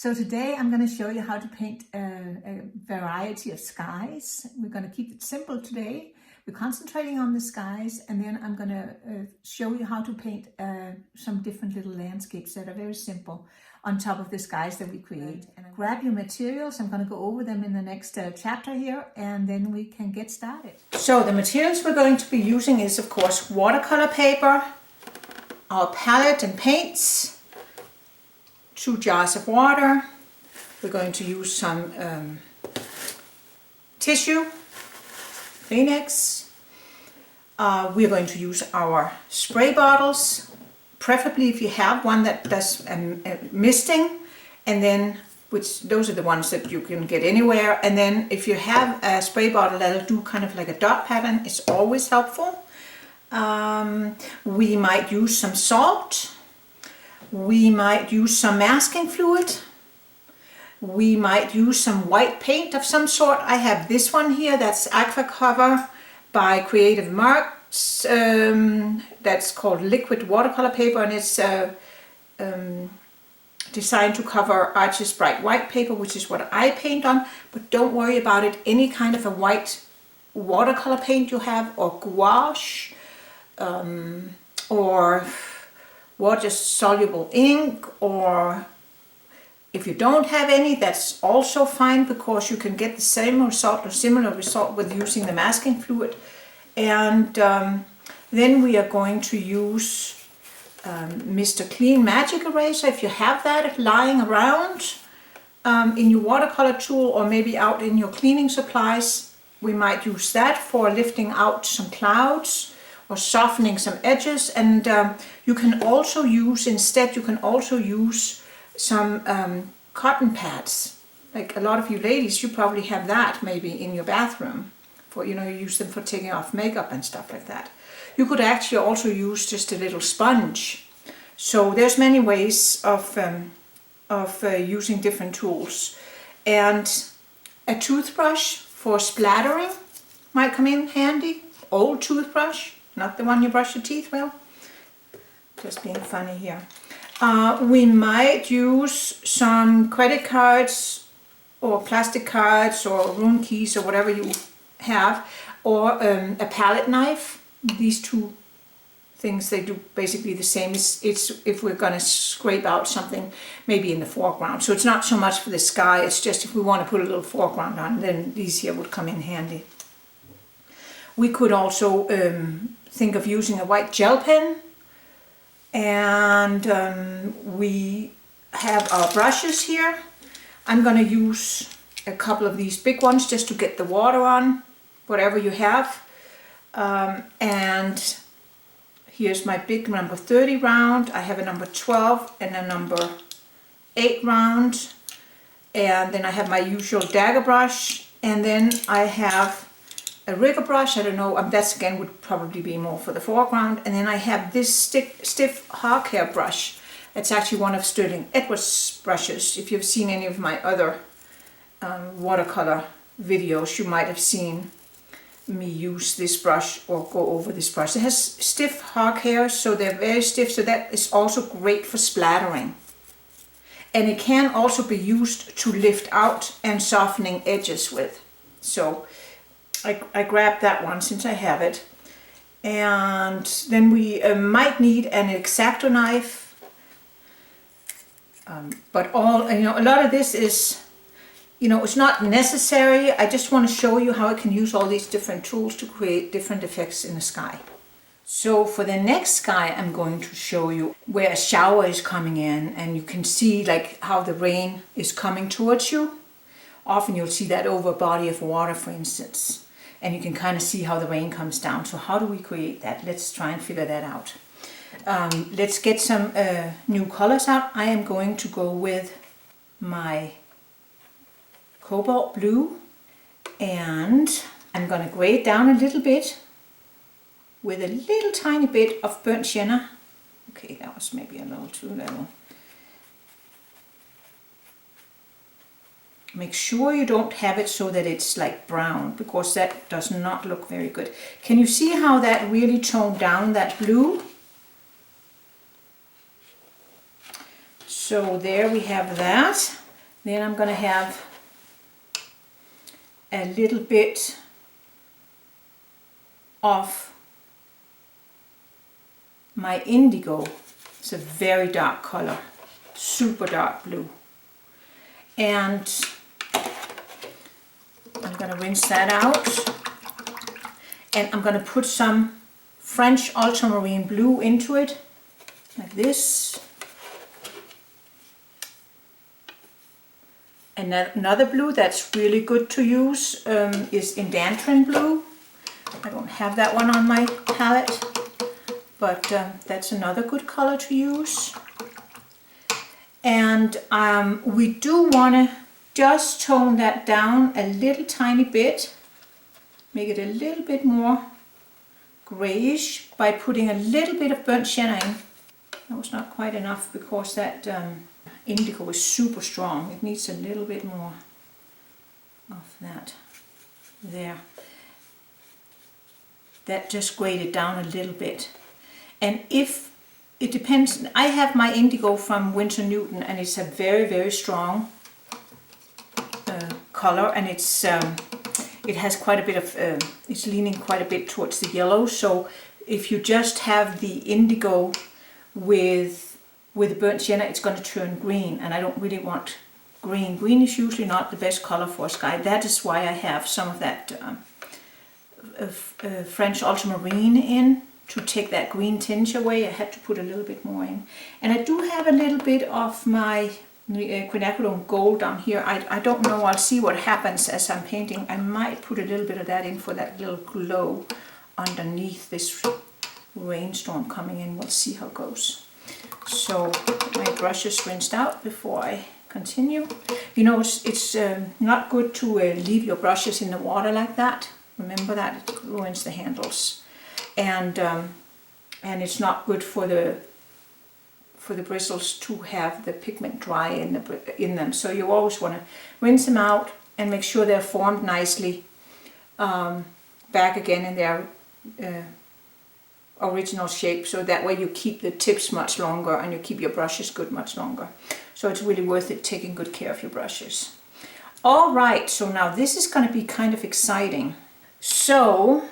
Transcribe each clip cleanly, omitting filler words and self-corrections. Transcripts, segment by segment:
So today I'm going to show you how to paint a variety of skies. We're going to keep it simple today. We're concentrating on the skies, and then I'm going to show you how to paint some different little landscapes that are very simple on top of the skies that we create. And grab your materials. I'm going to go over them in the next chapter here, and then we can get started. So the materials we're going to be using is, of course, watercolor paper, our palette and paints, 2 jars of water. We're going to use some tissue, Kleenex. We're going to use our spray bottles, preferably if you have one that does misting, and then those are the ones that you can get anywhere. And then if you have a spray bottle that'll do kind of like a dot pattern, it's always helpful. We might use some salt. We might use some masking fluid. We might use some white paint of some sort. I have this one here, that's Aqua Cover by Creative Marks. That's called liquid watercolor paper, and it's designed to cover Arches bright white paper, which is what I paint on. But don't worry about it, any kind of a white watercolor paint you have, or gouache, or water-soluble ink, or if you don't have any, that's also fine, because you can get the same result or similar result with using the masking fluid. And then we are going to use Mr. Clean Magic Eraser. If you have that lying around in your watercolor tool, or maybe out in your cleaning supplies, we might use that for lifting out some clouds or softening some edges. And you can also use, instead, you can also use some cotton pads. Like a lot of you ladies, you probably have that maybe in your bathroom for, you use them for taking off makeup and stuff like that. You could actually also use just a little sponge. So there's many ways of using different tools. And a toothbrush for splattering might come in handy. Old toothbrush, not the one you brush your teeth with. Just being funny here. We might use some credit cards or plastic cards or room keys or whatever you have, or a palette knife. These two things, they do basically the same. It's if we're going to scrape out something maybe in the foreground. So it's not so much for the sky, it's just if we want to put a little foreground on, then these here would come in handy. We could also think of using a white gel pen. And we have our brushes here. I'm going to use a couple of these big ones just to get the water on, whatever you have. And here's my big number 30 round. I have a number 12 and a number 8 round. And then I have my usual dagger brush. And then I have a rigger brush, I don't know, that's again would probably be more for the foreground. And then I have this stiff hawk hair brush. It's actually one of Sterling Edwards' brushes. If you've seen any of my other watercolor videos, you might have seen me use this brush or go over this brush. It has stiff hawk hair, so they're very stiff, so that is also great for splattering. And it can also be used to lift out and softening edges with. So I grabbed that one since I have it. And then we might need an X-Acto knife. But a lot of this is, it's not necessary. I just want to show you how I can use all these different tools to create different effects in the sky. So for the next sky, I'm going to show you where a shower is coming in, and you can see like how the rain is coming towards you. Often you'll see that over a body of water, for instance. And you can kind of see how the rain comes down. So how do we create that? Let's try and figure that out. Let's get some new colors out. I am going to go with my cobalt blue, and I'm going to gray it down a little bit with a little tiny bit of burnt sienna. Okay, that was maybe a little too little. Make sure you don't have it so that it's like brown, because that does not look very good. Can you see how that really toned down that blue? So there we have that. Then I'm going to have a little bit of my indigo. It's a very dark color, super dark blue. And I'm going to rinse that out. And I'm going to put some French ultramarine blue into it, like this. And another blue that's really good to use is Indanthrene blue. I don't have that one on my palette, but that's another good color to use. And we do want to just tone that down a little tiny bit, make it a little bit more grayish by putting a little bit of burnt sienna in. That was not quite enough because that indigo is super strong. It needs a little bit more of that there. That just grayed it down a little bit. And if it depends, I have my indigo from Winsor Newton and it's a very, very strong color, and it's it has quite a bit of, it's leaning quite a bit towards the yellow. So if you just have the indigo with the burnt sienna, it's going to turn green, and I don't really want green. Green is usually not the best color for a sky. That is why I have some of that French ultramarine in, to take that green tinge away. I had to put a little bit more in. And I do have a little bit of my quinacridone gold down here. I don't know, I'll see what happens as I'm painting. I might put a little bit of that in for that little glow underneath this rainstorm coming in. We'll see how it goes. So my brush is rinsed out before I continue. You know, it's not good to leave your brushes in the water like that. Remember that, it ruins the handles. And it's not good for the bristles to have the pigment dry in them. So you always want to rinse them out and make sure they're formed nicely back again in their original shape, so that way you keep the tips much longer and you keep your brushes good much longer. So it's really worth it taking good care of your brushes. All right, so now this is going to be kind of exciting. So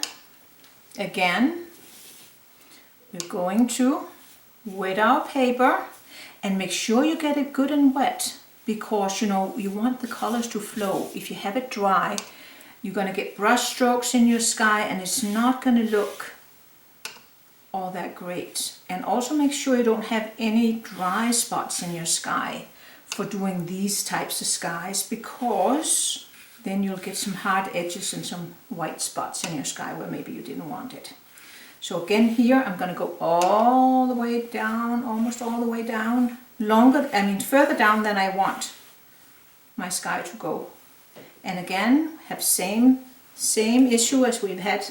again, we're going to wet our paper and make sure you get it good and wet, because you know you want the colors to flow. If you have it dry, you're going to get brush strokes in your sky and it's not going to look all that great. And also make sure you don't have any dry spots in your sky for doing these types of skies, because then you'll get some hard edges and some white spots in your sky where maybe you didn't want it. So again here I'm going to go all the way down, almost all the way down, further down than I want my sky to go. And again, have same issue as we've had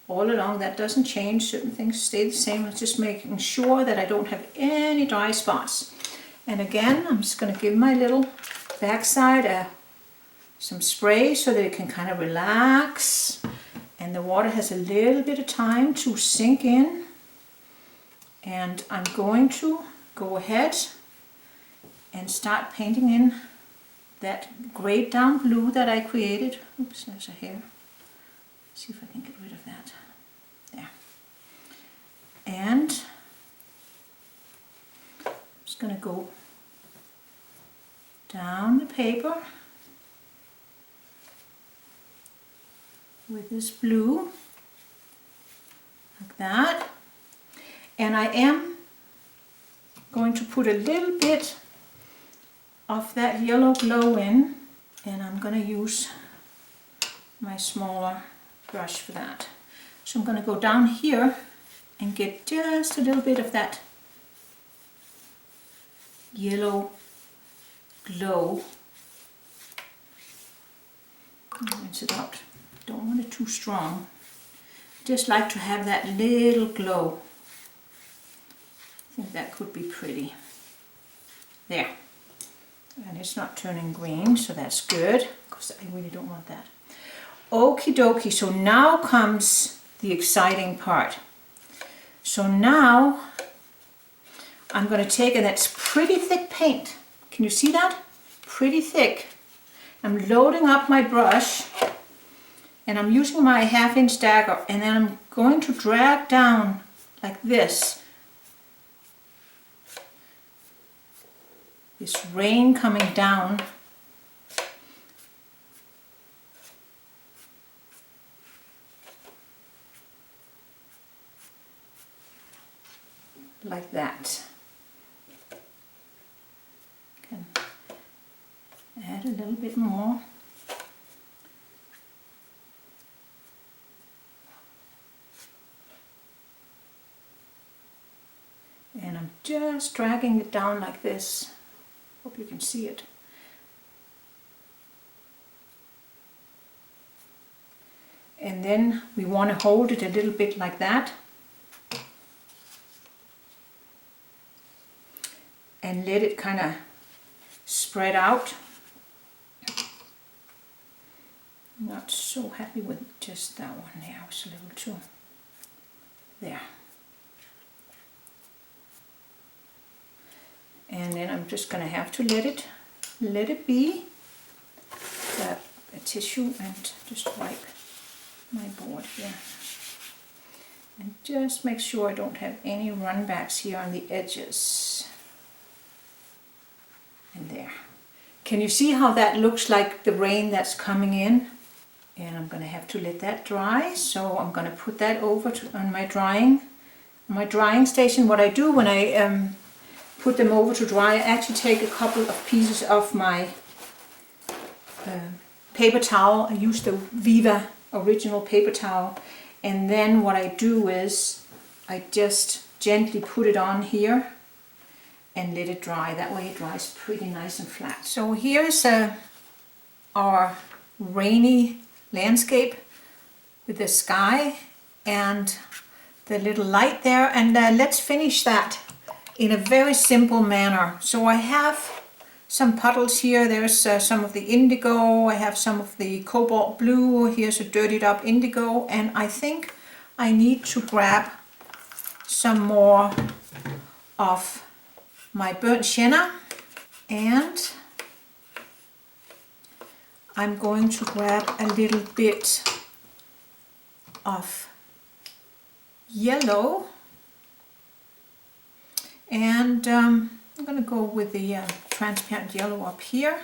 all along. That doesn't change, certain things stay the same. I'm just making sure that I don't have any dry spots. And again, I'm just going to give my little backside some spray so that it can kind of relax and the water has a little bit of time to sink in. And I'm going to go ahead and start painting in that grayed down blue that I created. Oops, there's a hair. See if I can get rid of that. There. And I'm just going to go down the paper with this blue, like that. And I am going to put a little bit of that yellow glow in, and I'm going to use my smaller brush for that. So I'm going to go down here and get just a little bit of that yellow glow. Rinse it out. Don't want it too strong. Just like to have that little glow. I think that could be pretty. There. And it's not turning green, so that's good, because I really don't want that. Okie dokie, so now comes the exciting part. So now I'm going to take, and that's pretty thick paint. Can you see that? pretty thick. I'm loading up my brush and I'm using my 1/2 inch dagger, and then I'm going to drag down like this. This rain coming down. Like that. Can add a little bit more. And I'm just dragging it down like this. Hope you can see it. And then we want to hold it a little bit like that. And let it kind of spread out. Not so happy with just that one there. It was a little too there. And then I'm just going to have to let it be. Grab a tissue and just wipe my board here. And just make sure I don't have any runbacks here on the edges. And there. Can you see how that looks like the rain that's coming in? And I'm going to have to let that dry. So I'm going to put that over on my drying station. What I do when I put them over to dry, I actually take a couple of pieces of my paper towel. I use the Viva original paper towel, and then what I do is I just gently put it on here and let it dry. That way it dries pretty nice and flat. So here's our rainy landscape with the sky and the little light there, and let's finish that in a very simple manner. So I have some puddles here. There's some of the indigo, I have some of the cobalt blue, here's a dirtied up indigo, and I think I need to grab some more of my burnt sienna, and I'm going to grab a little bit of yellow, and I'm going to go with the transparent yellow up here.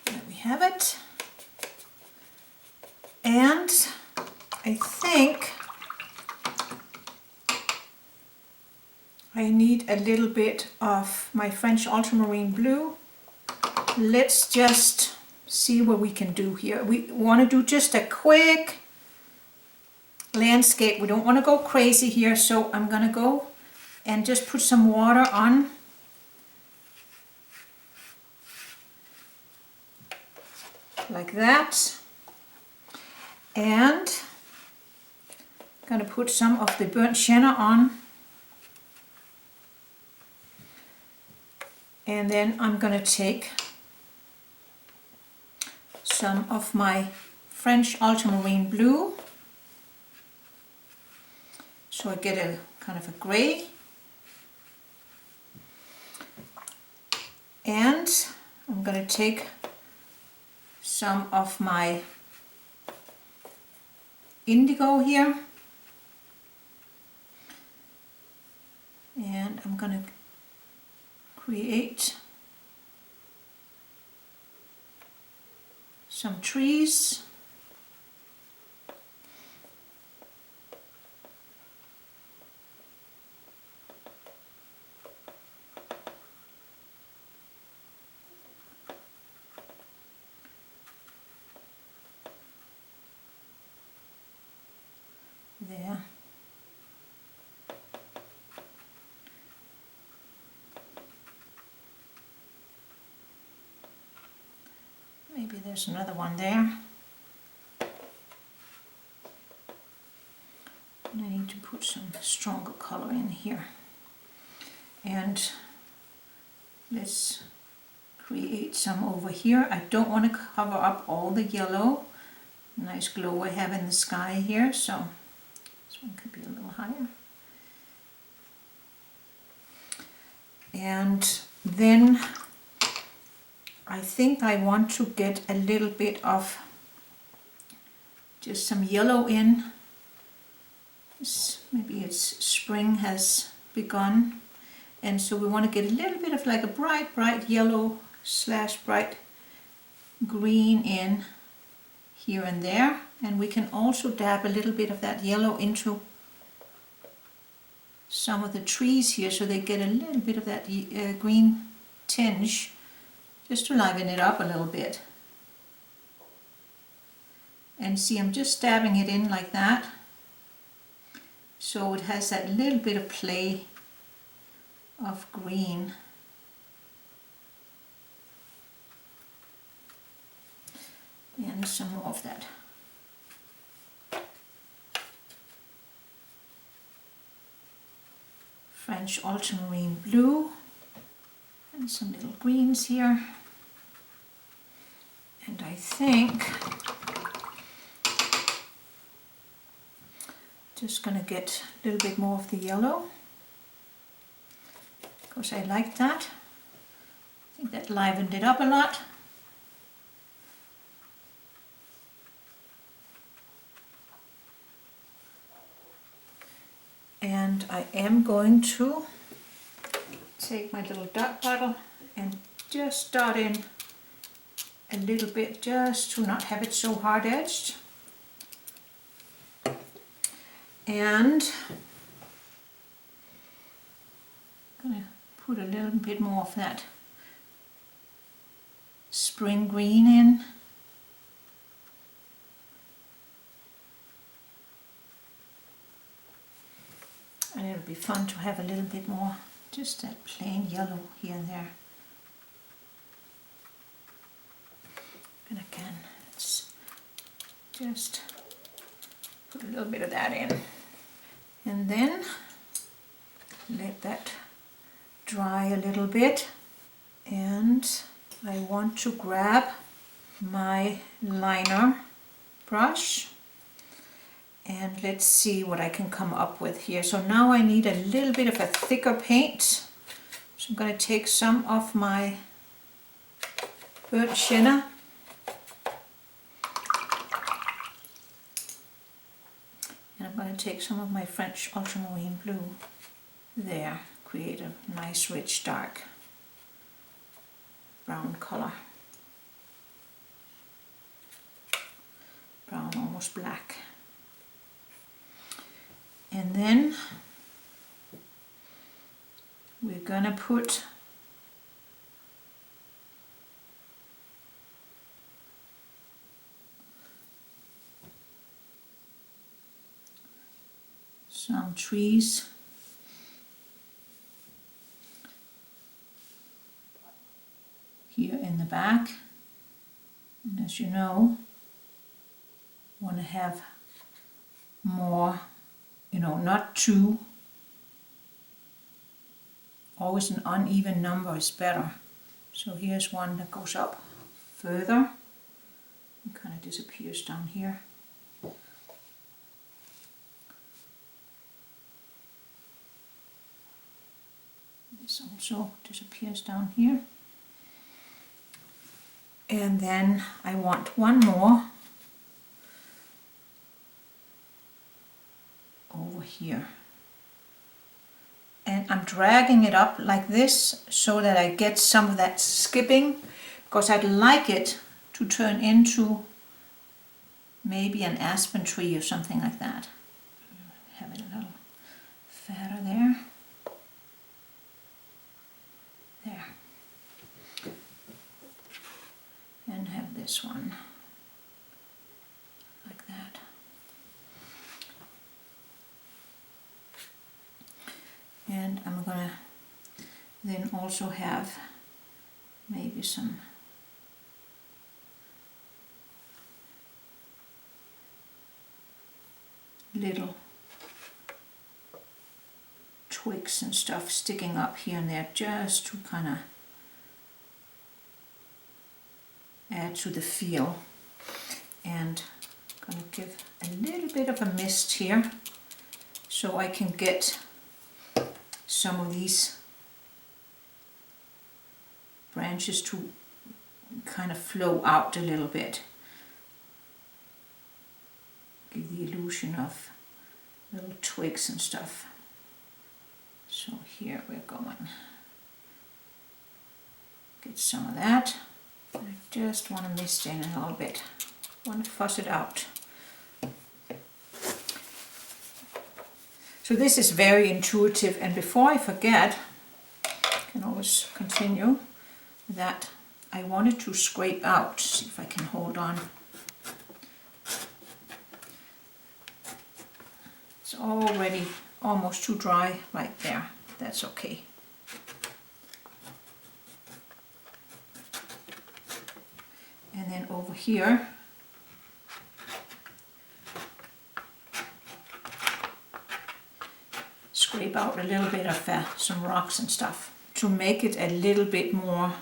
There we have it. And I think I need a little bit of my French ultramarine blue. Let's just see what we can do here. We want to do just a quick landscape. We don't want to go crazy here, so I'm going to go and just put some water on. Like that. And I'm going to put some of the burnt sienna on. And then I'm going to take some of my French ultramarine blue. So I get a kind of a gray. And I'm going to take some of my indigo here. And I'm going to create some trees. There. Maybe there's another one there. And I need to put some stronger color in here. And let's create some over here. I don't want to cover up all the yellow. Nice glow I have in the sky here, so this one could be a little higher. And then I think I want to get a little bit of just some yellow in. Maybe it's spring has begun, and so we want to get a little bit of like a bright yellow / bright green in here and there, and we can also dab a little bit of that yellow into some of the trees here so they get a little bit of that green tinge, just to liven it up a little bit. And see, I'm just dabbing it in like that, so it has that little bit of play of green. And some more of that French ultramarine blue, and some little greens here. And I think just gonna get a little bit more of the yellow, because I like that. I think that livened it up a lot. And I am going to take my little dot bottle and just dot in a little bit, just to not have it so hard edged. And I'm going to put a little bit more of that spring green in. And it'll be fun to have a little bit more, just that plain yellow here and there. And again, let's just put a little bit of that in. And then let that dry a little bit. And I want to grab my liner brush. And let's see what I can come up with here. So now I need a little bit of a thicker paint. So I'm going to take some of my burnt sienna and I'm going to take some of my French ultramarine blue. There, create a nice rich dark brown color. Brown, almost black. And then we're gonna put some trees here in the back. And as you know, want to have more, not too, always an uneven number is better. So here's one that goes up further and kind of disappears down here. This also disappears down here. And then I want one more over here. And I'm dragging it up like this so that I get some of that skipping, because I'd like it to turn into maybe an aspen tree or something like that. Have it a little fatter there. There. And have this one like that. And I'm gonna then also have maybe some little twigs and stuff sticking up here and there, just to kind of add to the feel. And I'm going to give a little bit of a mist here so I can get some of these branches to kind of flow out a little bit. Give the illusion of little twigs and stuff. So here we're going. Get some of that. I just want to mist in a little bit. Want to fuss it out. So this is very intuitive, and before I forget, I can always continue that I wanted to scrape out, see if I can hold on. It's already almost too dry right there. That's okay. And then over here, scrape out a little bit of some rocks and stuff to make it a little bit more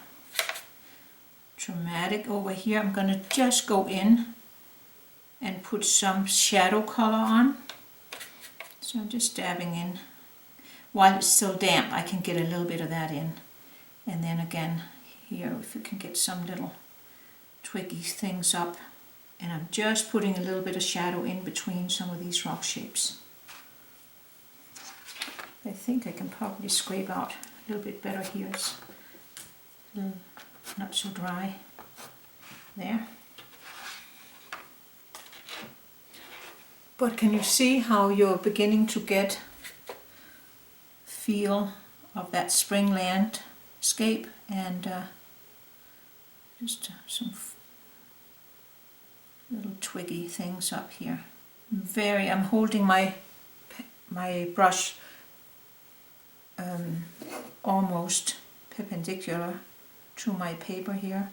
dramatic. Over here I'm going to just go in and put some shadow color on. So I'm just dabbing in. While it's still damp, I can get a little bit of that in. And then again here, if you can get some little twiggy things up. And I'm just putting a little bit of shadow in between some of these rock shapes. I think I can probably scrape out a little bit better here. It's not so dry. There. But can you see how you're beginning to get feel of that spring landscape, and just some little twiggy things up here. I'm holding my brush almost perpendicular to my paper here,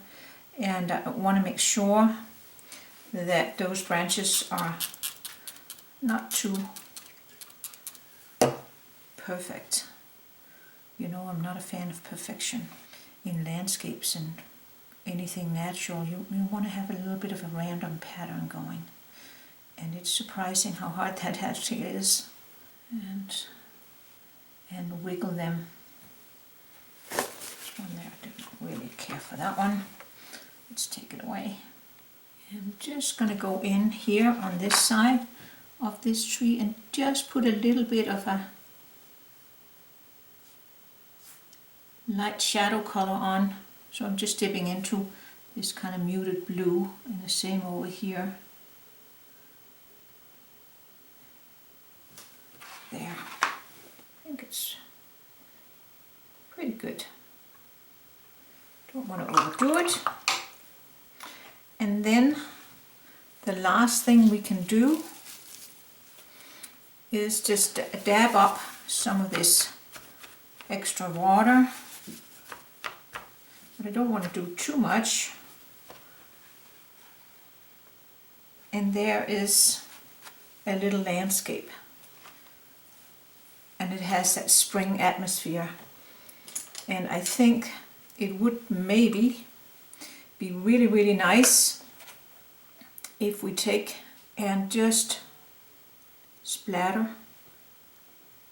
and I want to make sure that those branches are not too perfect. You know, I'm not a fan of perfection in landscapes and anything natural. You want to have a little bit of a random pattern going, and it's surprising how hard that actually is. And wiggle them. This one there, I didn't really care for that one. Let's take it away. I'm just going to go in here on this side of this tree and just put a little bit of a light shadow color on. So I'm just dipping into this kind of muted blue, and the same over here. There. I think it's pretty good. Don't want to overdo it. And then the last thing we can do is just dab up some of this extra water. But I don't want to do too much. And there is a little landscape. And it has that spring atmosphere. And I think it would maybe be really, really nice if we take and just splatter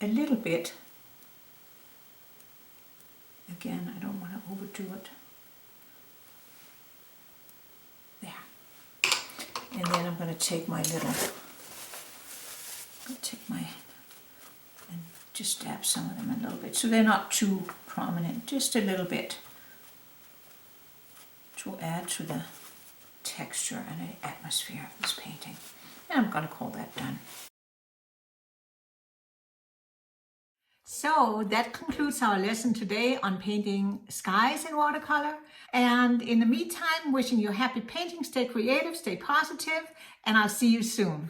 a little bit. Again, I don't want to overdo it. There. And then I'm going to take my and just dab some of them a little bit, so they're not too prominent, just a little bit, to add to the texture and the atmosphere of this painting. And I'm going to call that done. So that concludes our lesson today on painting skies in watercolor. And in the meantime, wishing you happy painting, stay creative, stay positive, and I'll see you soon.